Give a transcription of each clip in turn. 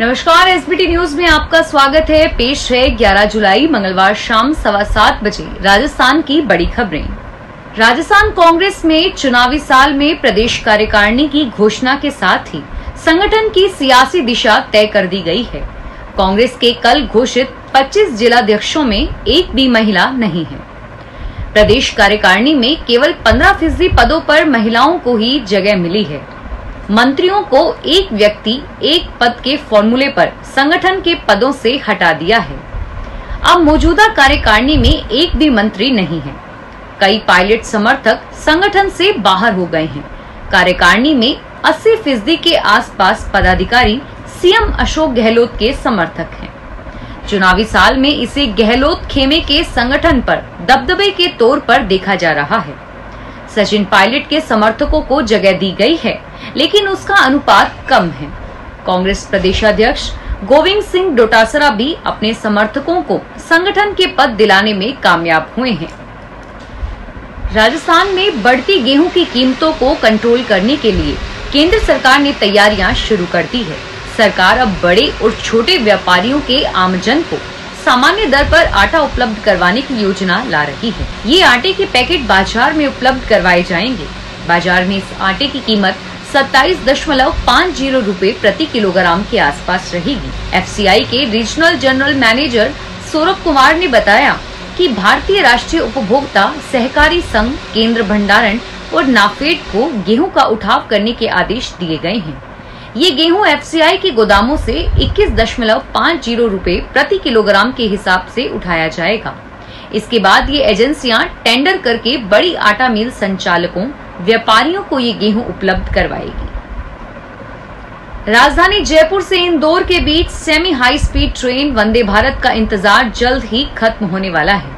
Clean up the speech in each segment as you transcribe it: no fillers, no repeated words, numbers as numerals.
नमस्कार, SBT news में आपका स्वागत है। पेश है 11 जुलाई मंगलवार शाम 7:15 बजे राजस्थान की बड़ी खबरें। राजस्थान कांग्रेस में चुनावी साल में प्रदेश कार्यकारिणी की घोषणा के साथ ही संगठन की सियासी दिशा तय कर दी गई है। कांग्रेस के कल घोषित 25 जिलाध्यक्षों में एक भी महिला नहीं है। प्रदेश कार्यकारिणी में केवल 15% पदों पर महिलाओं को ही जगह मिली है। मंत्रियों को एक व्यक्ति एक पद के फॉर्मूले पर संगठन के पदों से हटा दिया है। अब मौजूदा कार्यकारिणी में एक भी मंत्री नहीं है। कई पायलट समर्थक संगठन से बाहर हो गए हैं। कार्यकारिणी में 80% के आसपास पदाधिकारी सीएम अशोक गहलोत के समर्थक हैं। चुनावी साल में इसे गहलोत खेमे के संगठन पर दबदबे के तौर पर देखा जा रहा है। सचिन पायलट के समर्थकों को जगह दी गई है, लेकिन उसका अनुपात कम है। कांग्रेस प्रदेशाध्यक्ष गोविंद सिंह डोटासरा भी अपने समर्थकों को संगठन के पद दिलाने में कामयाब हुए हैं। राजस्थान में बढ़ती गेहूं की कीमतों को कंट्रोल करने के लिए केंद्र सरकार ने तैयारियां शुरू कर दी है। सरकार अब बड़े और छोटे व्यापारियों के आमजन को सामान्य दर पर आटा उपलब्ध करवाने की योजना ला रही है। ये आटे के पैकेट बाजार में उपलब्ध करवाए जाएंगे। बाजार में इस आटे की कीमत 27.50 रुपए प्रति किलोग्राम के आसपास रहेगी। एफसीआई के regional general manager Saurabh Kumar ने बताया कि भारतीय राष्ट्रीय उपभोक्ता सहकारी संघ, केंद्र भंडारण और नाफेड को गेहूं का उठाव करने के आदेश दिए गए हैं। ये गेहूं एफसीआई के गोदामों से 21.50 रुपए प्रति किलोग्राम के हिसाब से उठाया जाएगा। इसके बाद ये एजेंसियां टेंडर करके बड़ी आटा मिल संचालकों, व्यापारियों को ये गेहूं उपलब्ध करवाएगी। राजधानी जयपुर से इंदौर के बीच semi high speed train Vande Bharat का इंतजार जल्द ही खत्म होने वाला है।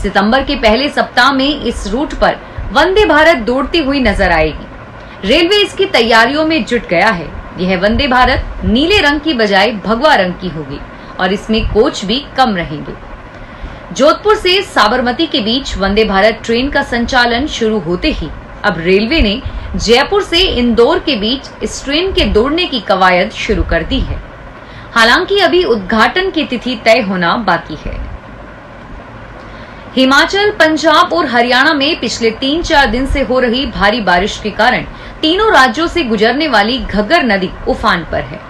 सितंबर के पहले सप्ताह में इस रूट पर वंदे भारत दौड़ती हुई नजर आएगी। रेलवे इसकी तैयारियों में जुट गया है। यह वंदे भारत नीले रंग की बजाय भगवा रंग की होगी और इसमें कोच भी कम रहेंगे। जोधपुर से साबरमती के बीच वंदे भारत ट्रेन का संचालन शुरू होते ही अब रेलवे ने जयपुर से इंदौर के बीच इस ट्रेन के दौड़ने की कवायद शुरू कर दी है। हालांकि अभी उद्घाटन की तिथि तय होना बाकी है। हिमाचल, पंजाब और हरियाणा में पिछले 3-4 दिन से हो रही भारी बारिश के कारण तीनों राज्यों से गुजरने वाली घग्गर नदी उफान पर है।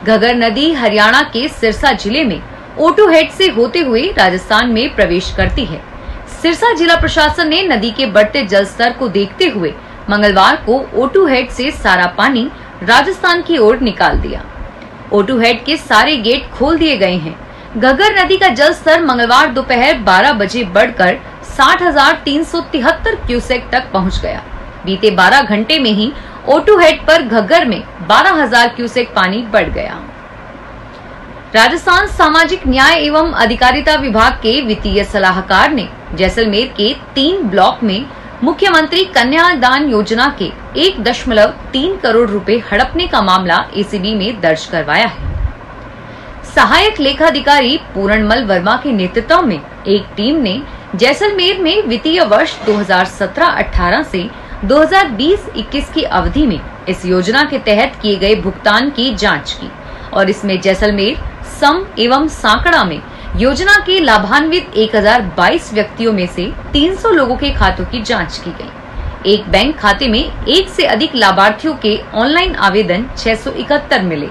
घग्गर नदी हरियाणा के सिरसा जिले में ओटू हेड से होते हुए राजस्थान में प्रवेश करती है। सिरसा जिला प्रशासन ने नदी के बढ़ते जल स्तर को देखते हुए मंगलवार को ओटू हेड से सारा पानी राजस्थान की ओर निकाल दिया। ओटू हेड के सारे गेट खोल दिए गए हैं। घग्गर नदी का जल स्तर मंगलवार दोपहर 12 बजे बढ़कर 60,373 क्यूसेक तक पहुंच गया। बीते 12 घंटे में ही ओटू हेड पर घग्गर में 12,000 क्यूसेक पानी बढ़ गया। राजस्थान सामाजिक न्याय एवं अधिकारिता विभाग के वित्तीय सलाहकार ने जैसलमेर के 3 ब्लॉक में मुख्यमंत्री कन्यादान योजना के 1.3 करोड़ रुपए हड़पने का मामला एसीबी में दर्ज करवाया है। सहायक लेखाधिकारी पूरणमल वर्मा के नेतृत्व में एक टीम ने जैसलमेर में वित्तीय वर्ष 2017-18 से 2020-21 की अवधि में इस योजना के तहत किए गए भुगतान की जांच की और इसमें जैसलमेर, सम एवं सांकड़ा में योजना के लाभान्वित 1022 व्यक्तियों में से 300 लोगों के खातों की जांच की गई। एक बैंक खाते में एक से अधिक लाभार्थियों के ऑनलाइन आवेदन 671 मिले।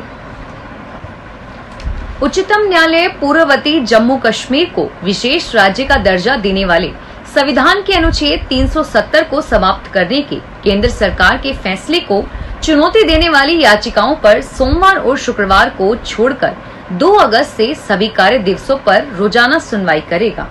उच्चतम न्यायालय पूर्ववर्ती जम्मू कश्मीर को विशेष राज्य का दर्जा देने वाले संविधान के अनुच्छेद 370 को समाप्त करने के केंद्र सरकार के फैसले को चुनौती देने वाली याचिकाओं पर सोमवार और शुक्रवार को छोड़कर 2 अगस्त से सभी कार्य दिवसों पर रोजाना सुनवाई करेगा।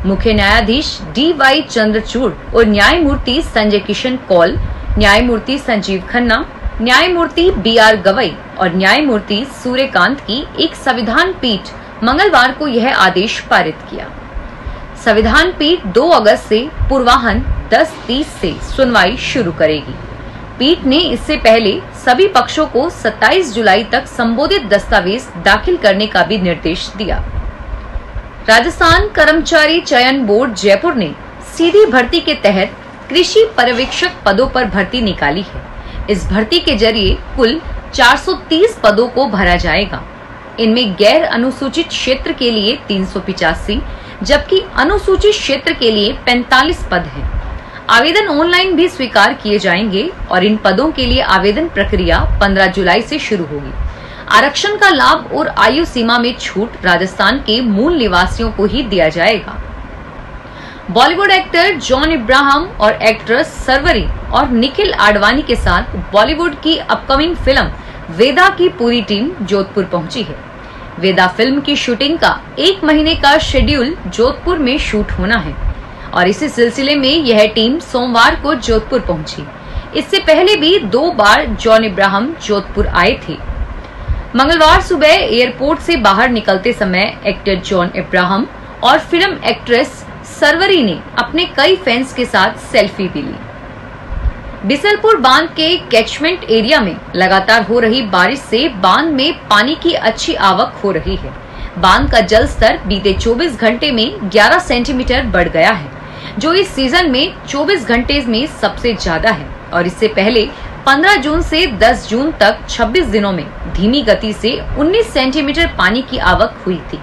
मुख्य न्यायाधीश DY चंद्रचूड़ और न्यायमूर्ति संजय किशन कौल, न्यायमूर्ति संजीव खन्ना, न्यायमूर्ति BR गवई और न्यायमूर्ति सूर्यकांत की एक संविधान पीठ मंगलवार को यह आदेश पारित किया। संविधान पीठ 2 अगस्त से पूर्वाह्न 10:30 से सुनवाई शुरू करेगी। पीठ ने इससे पहले सभी पक्षों को 27 जुलाई तक संबोधित दस्तावेज दाखिल करने का भी निर्देश दिया। राजस्थान कर्मचारी चयन बोर्ड जयपुर ने सीधी भर्ती के तहत कृषि पर्यवेक्षक पदों पर भर्ती निकाली है। इस भर्ती के जरिए कुल 430 पदों को भरा जाएगा। इनमें गैर अनुसूचित क्षेत्र के लिए 385, जबकि अनुसूचित क्षेत्र के लिए 45 पद हैं। आवेदन ऑनलाइन भी स्वीकार किए जाएंगे और इन पदों के लिए आवेदन प्रक्रिया 15 जुलाई से शुरू होगी। आरक्षण का लाभ और आयु सीमा में छूट राजस्थान के मूल निवासियों को ही दिया जाएगा। बॉलीवुड एक्टर जॉन इब्राहिम और एक्ट्रेस सरवरी और निखिल आडवाणी के साथ बॉलीवुड की अपकमिंग फिल्म वेदा की पूरी टीम जोधपुर पहुंची है। वेदा फिल्म की शूटिंग का 1 महीने का शेड्यूल जोधपुर में शूट होना है और इसी सिलसिले में यह टीम सोमवार को जोधपुर पहुंची। इससे पहले भी 2 बार जॉन इब्राहिम जोधपुर आए थे। मंगलवार सुबह एयरपोर्ट से बाहर निकलते समय एक्टर जॉन इब्राहिम और फिल्म एक्ट्रेस सरवरी ने अपने कई फैंस के साथ सेल्फी भी ली। बिसलपुर बांध के कैचमेंट एरिया में लगातार हो रही बारिश से बांध में पानी की अच्छी आवक हो रही है। बांध का जल स्तर बीते 24 घंटे में 11 सेंटीमीटर बढ़ गया है, जो इस सीजन में 24 घंटे में सबसे ज्यादा है और इससे पहले 15 जून से 10 जून तक 26 दिनों में धीमी गति से 19 सेंटीमीटर पानी की आवक हुई थी।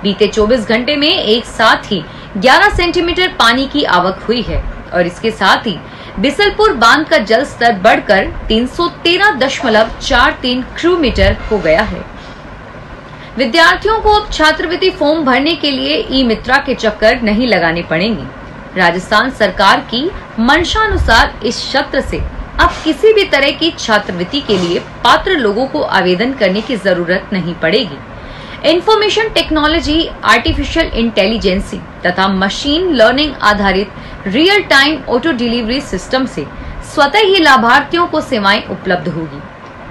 बीते 24 घंटे में एक साथ ही 11 सेंटीमीटर पानी की आवक हुई है और इसके साथ ही बिसलपुर बांध का जल स्तर बढ़कर 313.43 क्यूबिक मीटर हो गया है। विद्यार्थियों को अब छात्रवृत्ति फॉर्म भरने के लिए ई मित्रा के चक्कर नहीं लगाने पड़ेंगे। राजस्थान सरकार की मंशानुसार इस सत्र से अब किसी भी तरह की छात्रवृत्ति के लिए पात्र लोगों को आवेदन करने की जरूरत नहीं पड़ेगी। इंफॉर्मेशन टेक्नोलॉजी, आर्टिफिशियल इंटेलिजेंसी तथा मशीन लर्निंग आधारित real time auto delivery system से स्वतः ही लाभार्थियों को सेवाएं उपलब्ध होगी।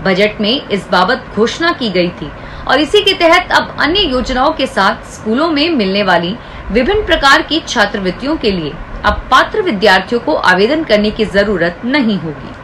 बजट में इस बाबत घोषणा की गई थी और इसी के तहत अब अन्य योजनाओं के साथ स्कूलों में मिलने वाली विभिन्न प्रकार की छात्रवृत्तियों के लिए अब पात्र विद्यार्थियों को आवेदन करने की जरूरत नहीं होगी।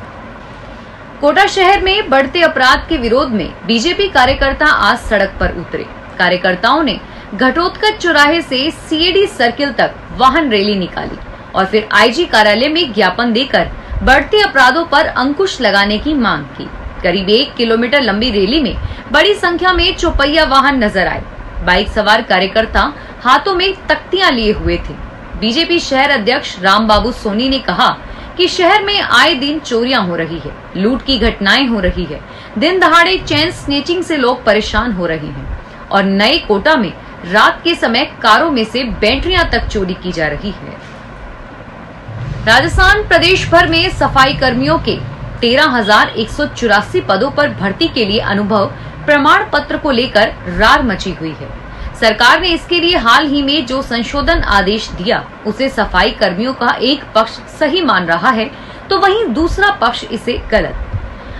कोटा शहर में बढ़ते अपराध के विरोध में बीजेपी कार्यकर्ता आज सड़क पर उतरे। कार्यकर्ताओं ने घटोत्कच चौराहे से सीएडी सर्किल तक वाहन रैली निकाली और फिर आईजी कार्यालय में ज्ञापन देकर बढ़ते अपराधों पर अंकुश लगाने की मांग की। करीब 1 किलोमीटर लंबी रैली में बड़ी संख्या में चौपहिया वाहन नजर आए। बाइक सवार कार्यकर्ता हाथों में तख्तियां लिए हुए थे। बीजेपी शहर अध्यक्ष राम बाबू सोनी ने कहा कि शहर में आए दिन चोरियां हो रही है, लूट की घटनाएं हो रही है, दिन दहाड़े चेन स्नेचिंग से लोग परेशान हो रहे हैं और नए कोटा में रात के समय कारों में से बैटरियां तक चोरी की जा रही है। राजस्थान प्रदेश भर में सफाई कर्मियों के 13,184 पदों पर भर्ती के लिए अनुभव प्रमाण पत्र को लेकर रार मची हुई है। सरकार ने इसके लिए हाल ही में जो संशोधन आदेश दिया उसे सफाई कर्मियों का एक पक्ष सही मान रहा है तो वहीं दूसरा पक्ष इसे गलत।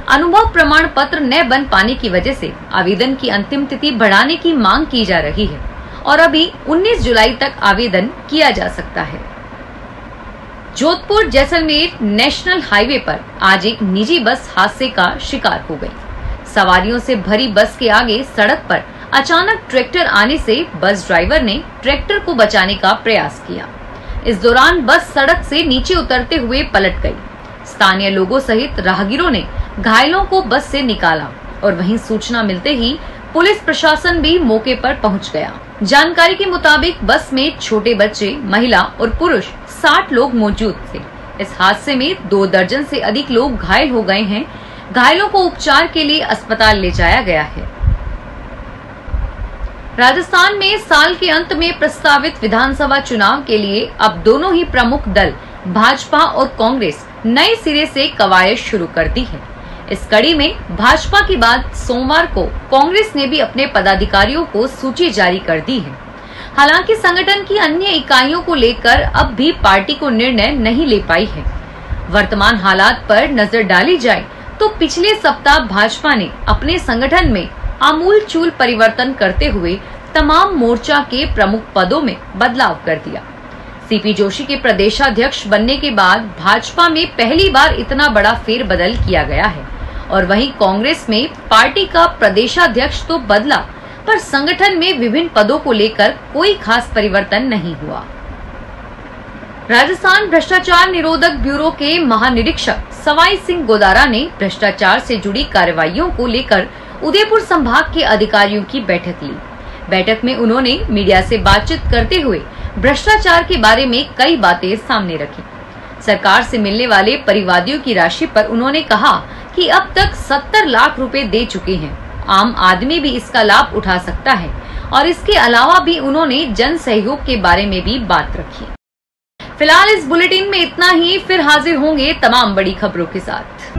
अनुभव प्रमाण पत्र न बन पाने की वजह से आवेदन की अंतिम तिथि बढ़ाने की मांग की जा रही है और अभी 19 जुलाई तक आवेदन किया जा सकता है। जोधपुर जैसलमेर नेशनल हाईवे पर आज एक निजी बस हादसे का शिकार हो गई। सवारियों से भरी बस के आगे सड़क पर अचानक ट्रैक्टर आने से बस ड्राइवर ने ट्रैक्टर को बचाने का प्रयास किया। इस दौरान बस सड़क से नीचे उतरते हुए पलट गई। स्थानीय लोगों सहित राहगीरों ने घायलों को बस से निकाला और वहीं सूचना मिलते ही पुलिस प्रशासन भी मौके पर पहुंच गया। जानकारी के मुताबिक बस में छोटे बच्चे, महिला और पुरुष 60 लोग मौजूद थे। इस हादसे में 2 दर्जन से अधिक लोग घायल हो गए हैं। घायलों को उपचार के लिए अस्पताल ले जाया गया है। राजस्थान में साल के अंत में प्रस्तावित विधानसभा चुनाव के लिए अब दोनों ही प्रमुख दल भाजपा और कांग्रेस नए सिरे से कवायद शुरू कर दी है। इस कड़ी में भाजपा के बाद सोमवार को कांग्रेस ने भी अपने पदाधिकारियों को सूची जारी कर दी है। हालांकि संगठन की अन्य इकाइयों को लेकर अब भी पार्टी को निर्णय नहीं ले पाई है। वर्तमान हालात पर नजर डाली जाए तो पिछले सप्ताह भाजपा ने अपने संगठन में आमूलचूल परिवर्तन करते हुए तमाम मोर्चा के प्रमुख पदों में बदलाव कर दिया। सीपी जोशी के प्रदेशाध्यक्ष बनने के बाद भाजपा में पहली बार इतना बड़ा फेरबदल किया गया है और वहीं कांग्रेस में पार्टी का प्रदेशाध्यक्ष तो बदला पर संगठन में विभिन्न पदों को लेकर कोई खास परिवर्तन नहीं हुआ। राजस्थान भ्रष्टाचार निरोधक ब्यूरो के महानिरीक्षक सवाई सिंह गोदारा ने भ्रष्टाचार से जुड़ी कार्रवाइयों को लेकर उदयपुर संभाग के अधिकारियों की बैठक ली। बैठक में उन्होंने मीडिया से बातचीत करते हुए भ्रष्टाचार के बारे में कई बातें सामने रखी। सरकार से मिलने वाले परिवादियों की राशि पर उन्होंने कहा कि अब तक 70 लाख रुपए दे चुके हैं। आम आदमी भी इसका लाभ उठा सकता है और इसके अलावा भी उन्होंने जन सहयोग के बारे में भी बात रखी। फिलहाल इस बुलेटिन में इतना ही, फिर हाजिर होंगे तमाम बड़ी खबरों के साथ।